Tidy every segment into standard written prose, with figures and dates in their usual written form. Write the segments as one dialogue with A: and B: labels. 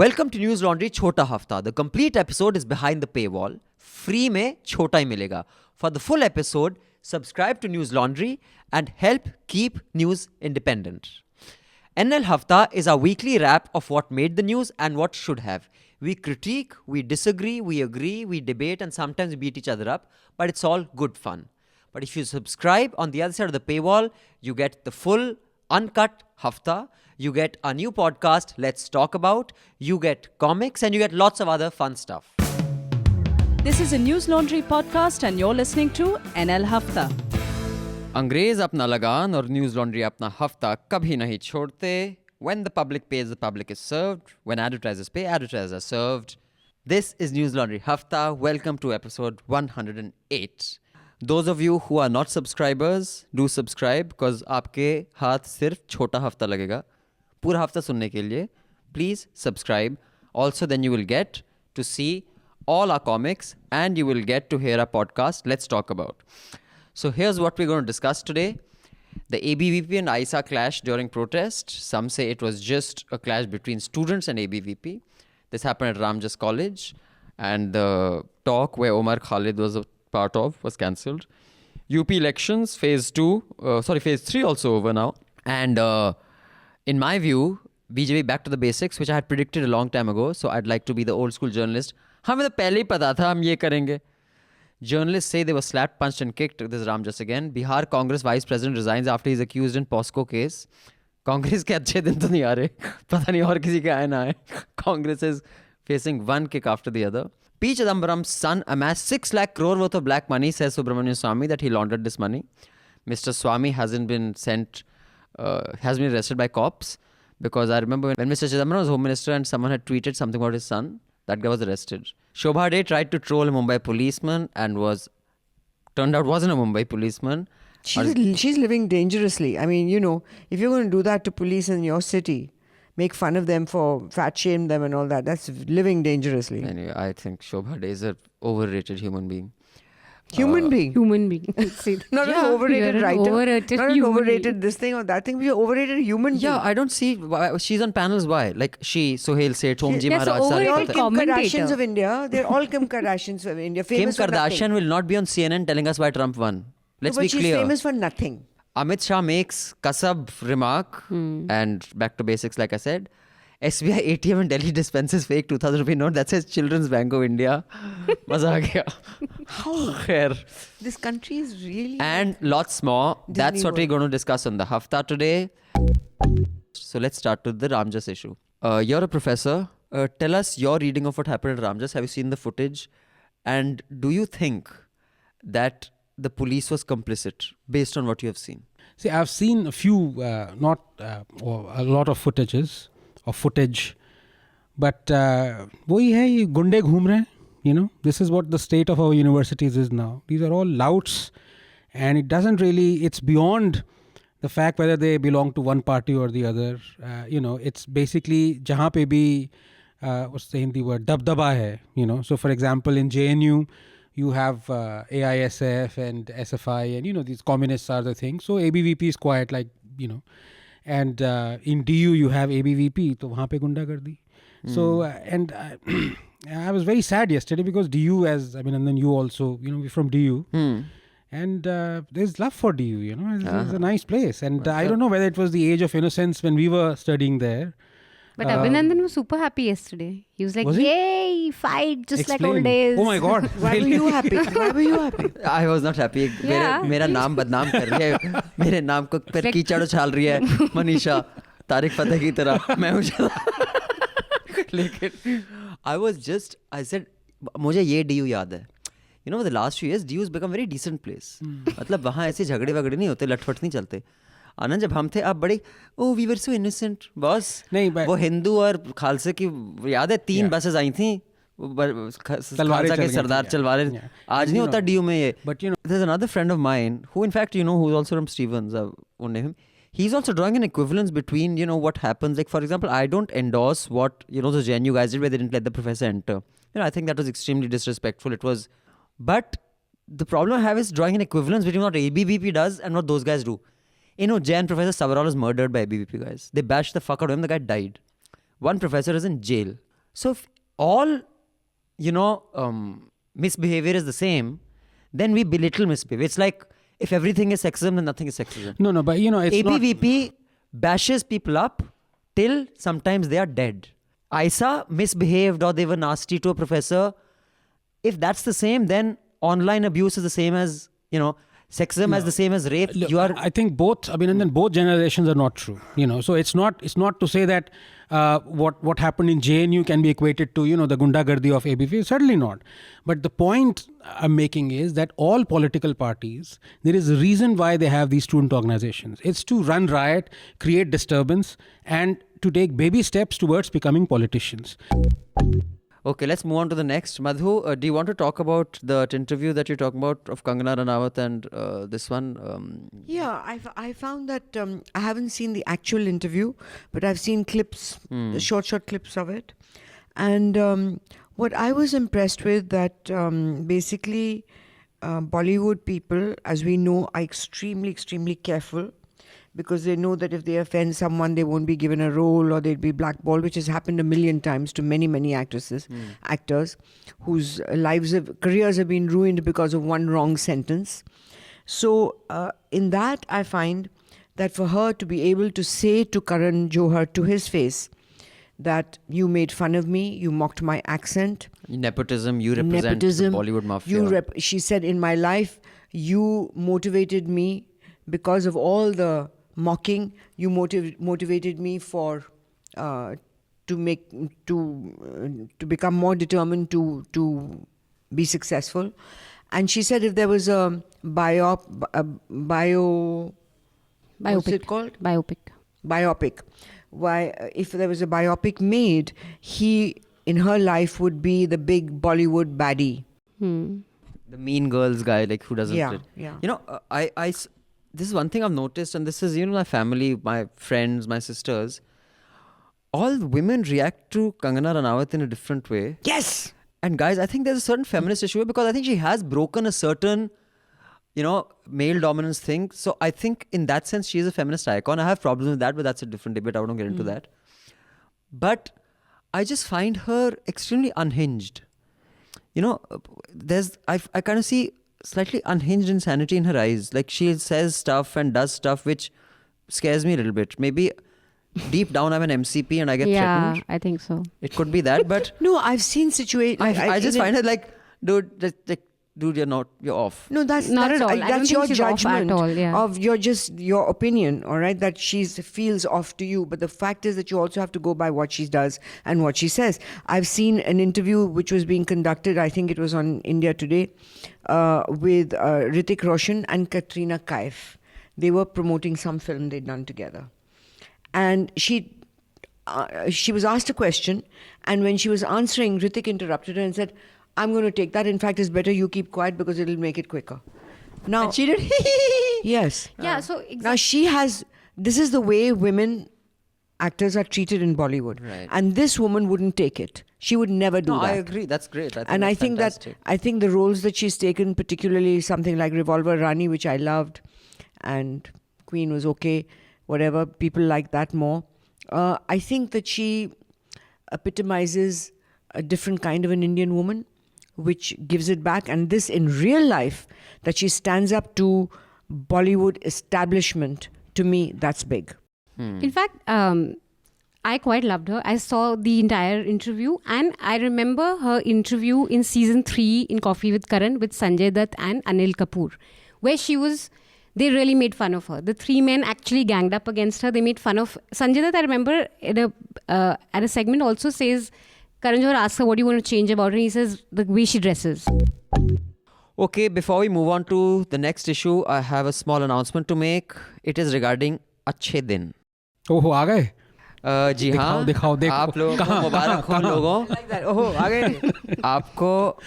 A: Welcome to News Laundry Chhota Hafta. The complete episode is behind the paywall. Free में छोटा ही मिलेगा. For the full episode, subscribe to News Laundry and help keep news independent. NL Hafta is our weekly wrap of what made the news and what should have. We critique, we disagree, we agree, we debate, and sometimes we beat each other up, but it's all good fun. But if you subscribe on the other side of the paywall, you get the full, uncut Hafta. You get a new podcast, Let's Talk About. You get comics and you get lots of other fun stuff.
B: This is a News Laundry podcast and you're listening to NL Hafta.
A: अंग्रेज अपना लगान और news laundry अपना हफ्ता कभी नहीं छोड़ते. When the public pays, the public is served. When advertisers pay, advertisers are served. This is News Laundry Hafta. Welcome to episode 108. Those of you who are not subscribers, do subscribe because आपके हाथ सिर्फ छोटा हफ्ता लगेगा. पूरा हफ्ता सुनने के लिए please subscribe. Also then you will get to see all our comics and you will get to hear our podcast Let's Talk About. So here's what we're going to discuss today. The ABVP and AISA clash during protest. Some say it was just a clash between students and ABVP. This happened at Ramjas College and the talk where Omar Khalid was a part of was cancelled. UP elections phase 3 also over now. And in my view, BJP back to the basics, which I had predicted a long time ago. So I'd like to be the old school journalist. हमें तो पहले ही पता था हम ये करेंगे. Journalists say they were slapped, punched and kicked. This is Ramjas again. Bihar Congress Vice President resigns after he's accused in POSCO case. Congress के अच्छे दिन तो नहीं आ रहे. पता नहीं और किसी के आए ना आए. Congress is facing one kick after the other. P. Chidambaram's son amassed 6 lakh crore worth of black money, says Subramanian Swamy, that he laundered this money. Mr. Swamy has been arrested by cops because I remember when Mr. Chidambaram was Home Minister and someone had tweeted something about his son, that guy was arrested. Shobha tried to troll a Mumbai policeman and turned out wasn't a Mumbai policeman.
C: She's living dangerously. I mean, if you're going to do that to police in your city, make fun of them for fat shame them and all that, that's living dangerously.
A: Anyway, I think Shobha is an overrated human being.
C: Human being.
D: See,
C: Not an overrated writer. Not an overrated
D: being.
C: This thing or that thing. You're overrated human being.
A: Yeah, I don't see why she's on panels. Why? Like Sohail Seth, Homji
D: Yes,
A: Maharaj.
D: overrated
C: They're all
A: Sarkar.
C: Kim
D: commentator.
C: Kardashians of India. They're all Kim Kardashians of India.
A: Kim
C: Famous for
A: Kardashian
C: nothing.
A: will not be on CNN telling us why Trump won. Let's
C: But
A: be
C: she's
A: clear.
C: famous for nothing.
A: Amit Shah makes kasab remark and back to basics like I said. SBI ATM in Delhi dispenses fake 2,000 rupee note that says Children's Bank of India. Maza aa gaya.
C: How?
A: Khair.
C: This country is really...
A: And lots more. That's what we're going to discuss on the Hafta today. So let's start with the Ramjas issue. You're a professor. Tell us your reading of what happened at Ramjas. Have you seen the footage? And do you think that the police was complicit based on what you have seen?
E: See, I've seen a few, or a lot of footage, but वही है ये गुंडे घूम रहे हैं. This is what the state of our universities is now. These are all louts, and it doesn't really, it's beyond the fact whether they belong to one party or the other. It's basically जहाँ पे भी what's the Hindi word, dabdaba hai. So for example in JNU you have AISF and SFI and these communists are the thing. So ABVP is quite like and in DU you have ABVP, तो वहाँ पे गुंडागर्दी. So and I was very sad yesterday because DU, and then you also, we're from DU. And there's love for DU, it's a nice place. And I don't know whether it was the age of innocence when we were studying there.
D: But Abhinandan was super happy yesterday. He was like,
E: Was he?
D: yay, fight, just
E: Explain.
D: like old days.
E: Oh my God.
C: Why were you happy? Why were you happy?
A: I was not happy.
D: Yeah.
A: मेरा नाम बदनाम कर रही है. मेरे नाम को पर कीचड़ उछाल रही है. मनीषा तारिक फतेह की तरह मैं उछाला. लेकिन I said मुझे ये DU याद है. For the last few years DU has become a very decent place. मतलब वहाँ ऐसे झगड़े वगड़े नहीं होते, लटफट नहीं चलते. आनंद जब हम थे अब बड़े we were so innocent boss.
E: नहीं,
A: वो हिंदू और खालसे की याद है 3 बसेस आई थी. खालसा के सरदार चलवारे. आज नहीं होता DU में ये.
E: But
A: there's another friend of mine who in fact who's also from Stevens. Won't name him. He's also drawing an equivalence between what happens. Like for example, I don't endorse what the JNU guys did where they didn't let the professor enter. I think that was extremely disrespectful. But the problem I have is drawing an equivalence between what ABVP does and what those guys do. Jain Professor Savarol was murdered by ABVP guys. They bashed the fuck out of him. The guy died. One professor is in jail. So if all, misbehavior is the same, then we belittle misbehavior. It's like if everything is sexism, then nothing is sexism.
E: No, but it's not.
A: ABVP bashes people up till sometimes they are dead. AISA misbehaved or they were nasty to a professor. If that's the same, then online abuse is the same as, sexism as the same as rape.
E: Look, I think both. And then both generations are not true. So it's not to say that what happened in JNU can be equated to the gundagardi of ABVP. Certainly not. But the point I'm making is that all political parties, there is a reason why they have these student organizations. It's to run riot, create disturbance, and to take baby steps towards becoming politicians.
A: Okay, let's move on to the next. Madhu, do you want to talk about that interview that you're talking about of Kangana Ranaut and this one?
C: Yeah, I found that I haven't seen the actual interview, but I've seen clips, short clips of it. And what I was impressed with that basically Bollywood people, as we know, are extremely, extremely careful, because they know that if they offend someone, they won't be given a role or they'll be blackballed, which has happened a million times to many, many actors whose careers have been ruined because of one wrong sentence. So in that, I find that for her to be able to say to Karan Johar to his face that you made fun of me, you mocked my accent.
A: Nepotism, you represent the Bollywood mafia.
C: She said, in my life, you motivated me because of all the mocking. You motivated me to become more determined to be successful. And she said if there was a what's it called? Biopic. If there was a biopic made, he in her life would be the big Bollywood baddie.
A: The mean girls guy, like who doesn't.
C: Yeah.
A: This is one thing I've noticed, and this is, my family, my friends, my sisters. All women react to Kangana Ranaut in a different way.
C: Yes!
A: And guys, I think there's a certain feminist issue because I think she has broken a certain, male dominance thing. So I think in that sense, she is a feminist icon. I have problems with that, but that's a different debate. I won't get into that. But I just find her extremely unhinged. I kind of see slightly unhinged insanity in her eyes. Like she says stuff and does stuff which scares me a little bit. Maybe deep down I'm an MCP and I get threatened.
D: Yeah, I think so.
A: It could be that, but
C: No, I've seen situations.
A: I just find it like, dude, you're off.
C: No, that's
D: Not at all. I don't
C: That's
D: think
C: your
D: she's off at
C: judgment
D: all, yeah.
C: of your opinion, all right? That she feels off to you, but the fact is that you also have to go by what she does and what she says. I've seen an interview which was being conducted, I think it was on India Today, with Hrithik Roshan and Katrina Kaif. They were promoting some film they'd done together, and she was asked a question, and when she was answering, Hrithik interrupted her and said, I'm going to take that. In fact, it's better you keep quiet because it'll make it quicker. Now,
A: And she did.
C: yes.
D: Yeah, so
C: Now this is the way women actors are treated in Bollywood.
A: Right.
C: And this woman wouldn't take it. She would never do
A: No,
C: that.
A: I agree. That's great. I
C: think the roles that she's taken, particularly something like Revolver Rani, which I loved, and Queen was okay, whatever, people like that more. I think that she epitomizes a different kind of an Indian woman, which gives it back. And this in real life, that she stands up to Bollywood establishment, to me, that's big.
D: In fact, I quite loved her. I saw the entire interview, and I remember her interview in season 3 in Coffee with Karan with Sanjay Dutt and Anil Kapoor, where they really made fun of her. The 3 men actually ganged up against her. They made fun of Sanjay Dutt. I remember at a segment also says, Karan Johar asks her, what do you want to change about her? And he says, the way she dresses.
A: Okay, before we move on to the next issue, I have a small announcement to make. It is regarding Achhe Din.
E: Oh, आ गए?
A: जी हाँ,
E: दिखाओ, देखो।
A: आप लोगों को मुबारक हो लोगों। आपको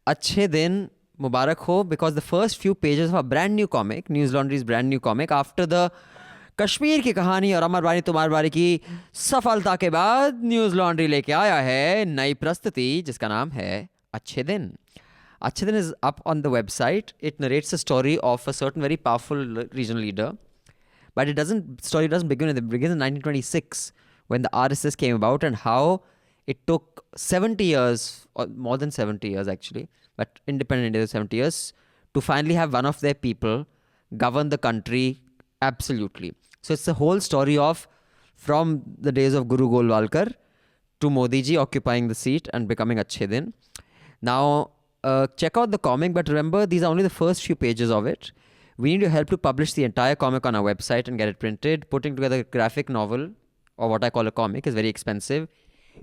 A: अच्छे दिन मुबारक हो, because the first few pages of a brand new comic, News Laundry's brand new comic, after the Kashmir की कहानी और अमर बारी तुम्हार बारी की सफलता के बाद न्यूज़ लॉन्ड्री लेके आया है नई प्रस्तुति जिसका नाम है अच्छे दिन. अच्छे दिन is up on the website. It narrates the story of a certain very powerful regional leader. But story doesn't begin. It begins in 1926 when the RSS came about and how It took 70 years, or more than 70 years actually, but independent India 70 years, to finally have one of their people govern the country absolutely. So it's the whole story of from the days of Guru Golwalkar to Modi ji occupying the seat and becoming Achhe Din. Now, check out the comic, but remember, these are only the first few pages of it. We need your help to publish the entire comic on our website and get it printed. Putting together a graphic novel, or what I call a comic, is very expensive.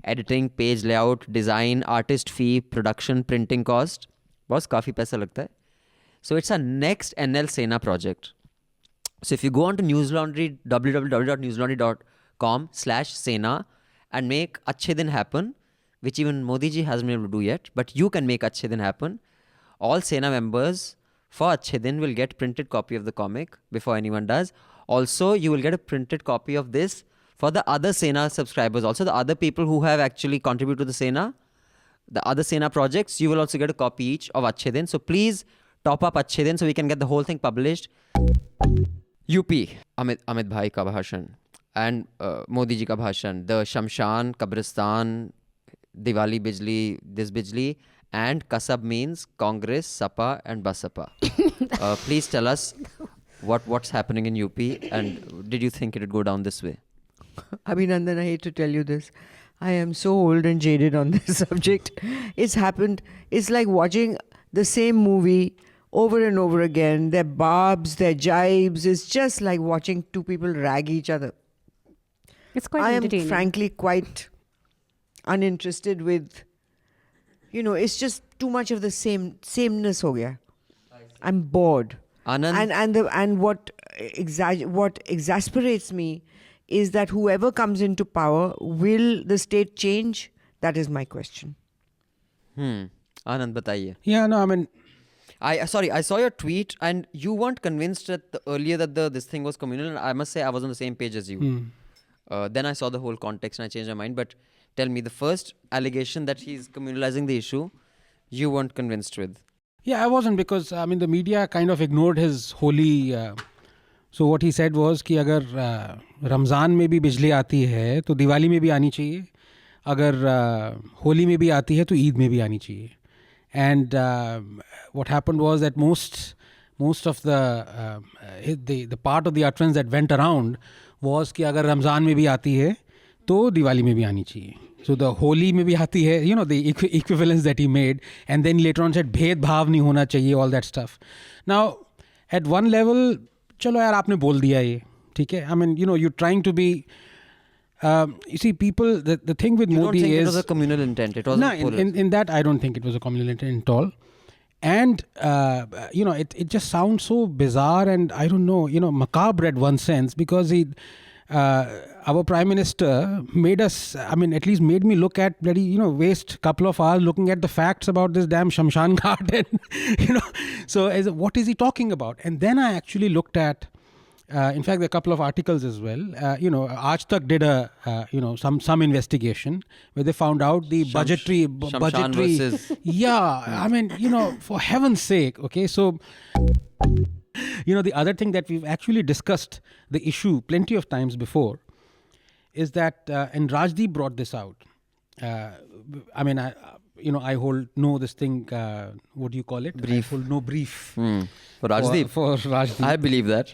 A: Editing, page layout, design, artist fee, production, printing cost. बहुत काफ़ी पैसा लगता है. So it's our next NL Sena project. So if you go on to Newslaundry, www.newslaundry.com/Sena and make Achhe Din happen, which even Modi ji hasn't been able to do yet, but you can make Achhe Din happen. All Sena members for Achhe Din will get printed copy of the comic before anyone does. Also, you will get a printed copy of this for the other Sena subscribers. Also, the other people who have actually contributed to the Sena, the other Sena projects, you will also get a copy each of Achhe Din. So please top up Achhe Din so we can get the whole thing published. UP, Amit Bhai ka bhashan and Modi ji ka bhashan. The Shamshan, Kabristan, Diwali Bijli, this Bijli, and Kasab means Congress, Sapa and Basapa. Please tell us what's happening in UP, and did you think it would go down this way?
C: Abhinandan, I hate to tell you this. I am so old and jaded on this subject. It's happened. It's like watching the same movie over and over again. Their barbs, their jibes. It's just like watching two people rag each other.
D: It's quite
C: I am
D: entertaining.
C: frankly quite uninterested with, it's just too much of the sameness ho gaya. I'm bored.
A: Anand?
C: And what exasperates me is that whoever comes into power, will the state change? That is my question.
A: Anand, bataiye.
E: Yeah, no, I mean,
A: I saw your tweet and you weren't convinced earlier that this thing was communal, and I must say I was on the same page as you. Then I saw the whole context and I changed my mind. But tell me, the first allegation that he's communalizing the issue, you weren't convinced with.
E: yeah, I wasn't, because the media kind of ignored his holy. So what he said was कि अगर रमज़ान में भी बिजली आती है तो दिवाली में भी आनी चाहिए, अगर होली में भी आती है तो ईद में भी आनी चाहिए. And what happened was that most of the part of the utterance that went around was कि अगर रमज़ान में भी आती है तो दिवाली में भी आनी चाहिए. So the होली में भी आती है, the equivalence that he made, and then later on said भेदभाव नहीं होना चाहिए, all that stuff. Now at one level, चलो यार आपने बोल दिया ये, ठीक है. You're trying to be. You see, people. The thing with Modi
A: is, it
E: is
A: was a communal intent. It wasn't.
E: No, in that I don't think it was a communal intent at all. And it just sounds so bizarre and I don't know, macabre at one sense, because our Prime Minister made us. At least made me look at bloody, waste couple of hours looking at the facts about this damn Shamshan Ghat, and So what is he talking about? And then I actually looked at. In fact, there are a couple of articles as well. Aaj Tak did some investigation where they found out the budgetary.
A: Versus.
E: Yeah, for heaven's sake. Okay, so the other thing that we've actually discussed the issue plenty of times before is that, and Rajdeep brought this out. I hold no this thing. What do you call it?
A: Brief.
E: I hold no brief.
A: For Rajdeep?
E: For Rajdeep.
A: I believe that.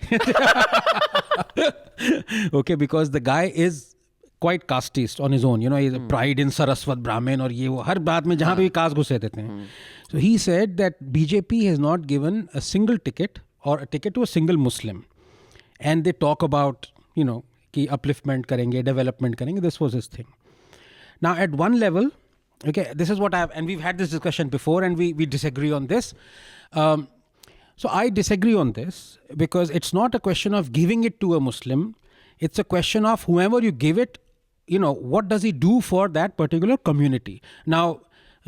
E: Okay, because the guy is quite casteist on his own. He's a pride in Saraswat Brahmin और ये वो हर बात में जहाँ पे भी caste घुसे देते हैं. So he said that BJP has not given a single ticket or a ticket to a single Muslim. And they talk about, कि upliftment करेंगे, development करेंगे. This was his thing. Now at one level, okay, this is what and we've had this discussion before and we disagree on this. So I disagree on this because it's not a question of giving it to a Muslim. It's a question of whoever you give it, what does he do for that particular community? Now,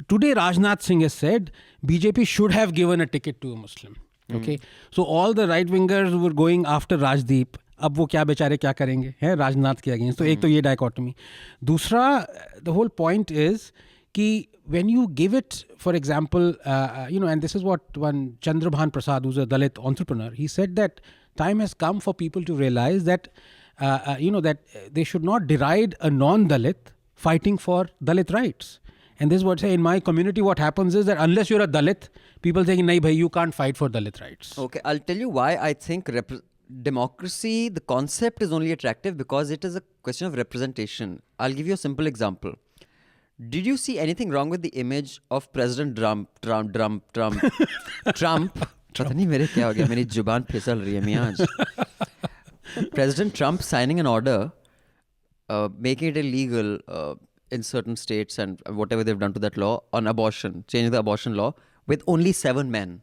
E: today Rajnath Singh has said BJP should have given a ticket to a Muslim. Okay. So all the right-wingers were going after Rajdeep. अब वो क्या बेचारे क्या करेंगे है राजनाथ के against. तो एक तो ये डायकोटमी. दूसरा, the whole point is कि when you give it, for example, and this is what one Chandrabhan Prasad, who's a Dalit entrepreneur, he said that time has come for people to realize that, that they should not deride a non-Dalit fighting for Dalit rights. And this is what say in my community, what happens is that unless you're a Dalit, people think, nahi bhai, you can't fight for Dalit rights.
A: Okay, I'll tell you why I think democracy, the concept is only attractive because it is a question of representation. I'll give you a simple example. Did you see anything wrong with the image of President Trump? पता नहीं मेरे क्या हो गया, मेरी जुबान फिसल रही है मियां आज. President Trump signing an order, making it illegal in certain states and whatever they've done to that law on abortion, changing the abortion law with only 7 men.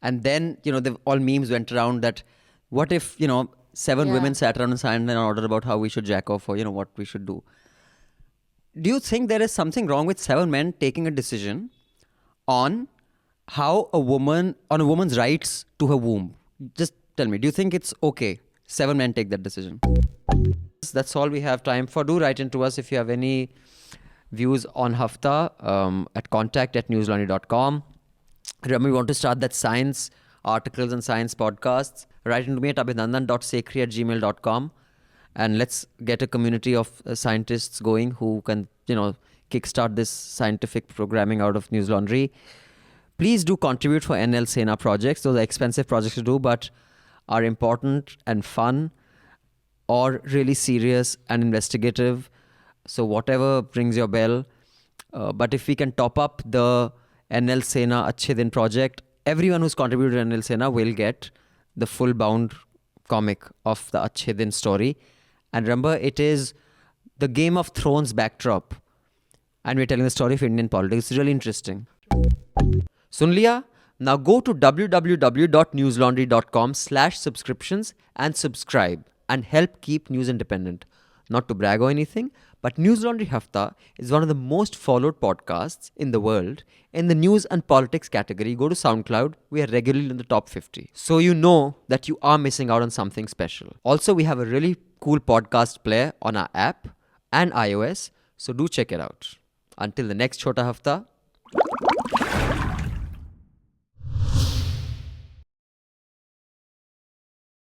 A: And then, all memes went around that what if, 7 women sat around and signed an order about how we should jack off or, what we should do. Do you think there is something wrong with 7 men taking a decision on how a woman's rights to her womb? Just tell me, do you think it's okay 7 men take that decision? That's all we have time for. Do write into us if you have any views on Hafta at contact@newslaundry.com. Remember, we want to start that science articles and science podcasts. Write into me at abhinandan.sekri@gmail.com. And let's get a community of scientists going who can, kickstart this scientific programming out of News Laundry. Please do contribute for NL Sena projects. Those are expensive projects to do, but are important and fun or really serious and investigative. So whatever rings your bell. But if we can top up the NL Sena Achhe Din project, everyone who's contributed to NL Sena will get the full bound comic of the Achhe Din story. And remember, it is the Game of Thrones backdrop. And we're telling the story of Indian politics. It's really interesting. Sun liya? Now go to www.newslaundry.com/subscriptions and subscribe and help keep news independent. Not to brag or anything, but News Laundry Hafta is one of the most followed podcasts in the world. In the news and politics category, go to SoundCloud. We are regularly in the top 50. So you know that you are missing out on something special. Also, we have a really cool podcast player on our app and iOS. So do check it out. Until the next Chhota Hafta,